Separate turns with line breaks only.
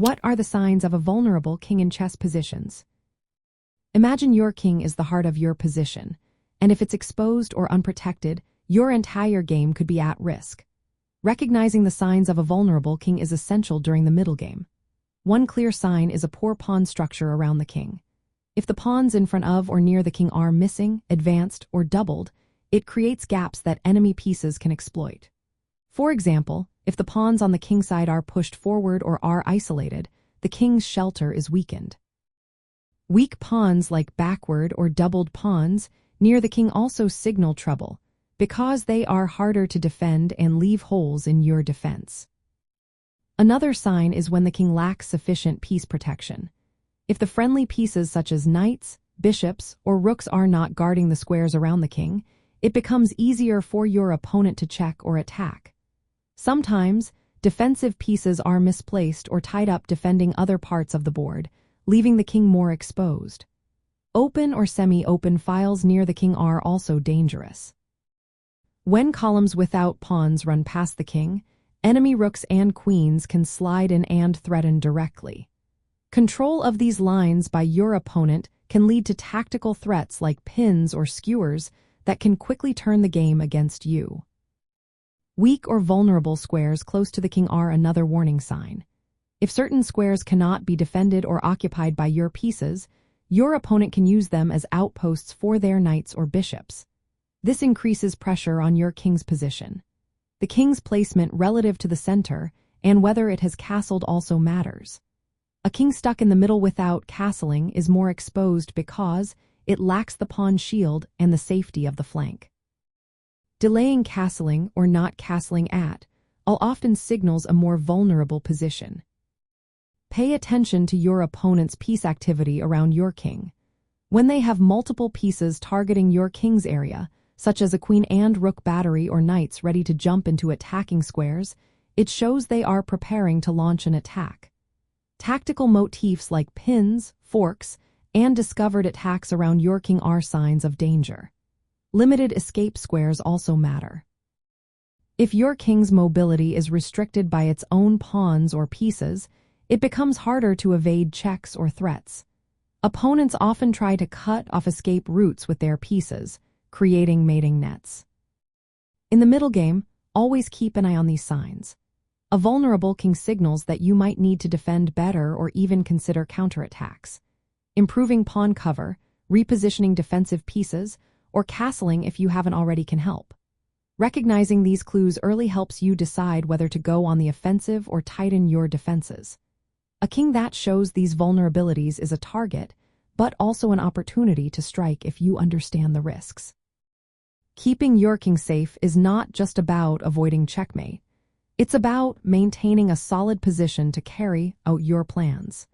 What are the signs of a vulnerable king in chess positions? Imagine your king is the heart of your position, and if it's exposed or unprotected, your entire game could be at risk. Recognizing the signs of a vulnerable king is essential during the middle game. One clear sign is a poor pawn structure around the king. If the pawns in front of or near the king are missing, advanced, or doubled, it creates gaps that enemy pieces can exploit. For example, if the pawns on the king side are pushed forward or are isolated, the king's shelter is weakened. Weak pawns like backward or doubled pawns near the king also signal trouble, because they are harder to defend and leave holes in your defense. Another sign is when the king lacks sufficient piece protection. If the friendly pieces such as knights, bishops, or rooks are not guarding the squares around the king, it becomes easier for your opponent to check or attack. Sometimes, defensive pieces are misplaced or tied up defending other parts of the board, leaving the king more exposed. Open or semi-open files near the king are also dangerous. When columns without pawns run past the king, enemy rooks and queens can slide in and threaten directly. Control of these lines by your opponent can lead to tactical threats like pins or skewers that can quickly turn the game against you. Weak or vulnerable squares close to the king are another warning sign. If certain squares cannot be defended or occupied by your pieces, your opponent can use them as outposts for their knights or bishops. This increases pressure on your king's position. The king's placement relative to the center and whether it has castled also matters. A king stuck in the middle without castling is more exposed because it lacks the pawn shield and the safety of the flank. Delaying castling or not castling at all often signals a more vulnerable position. Pay attention to your opponent's piece activity around your king. When they have multiple pieces targeting your king's area, such as a queen and rook battery or knights ready to jump into attacking squares, it shows they are preparing to launch an attack. Tactical motifs like pins, forks, and discovered attacks around your king are signs of danger. Limited escape squares also matter. If your king's mobility is restricted by its own pawns or pieces, it becomes harder to evade checks or threats. Opponents often try to cut off escape routes with their pieces, creating mating nets. In the middle game, always keep an eye on these signs. A vulnerable king signals that you might need to defend better or even consider counterattacks. Improving pawn cover, repositioning defensive pieces, or castling if you haven't already can help. Recognizing these clues early helps you decide whether to go on the offensive or tighten your defenses. A king that shows these vulnerabilities is a target, but also an opportunity to strike if you understand the risks. Keeping your king safe is not just about avoiding checkmate. It's about maintaining a solid position to carry out your plans.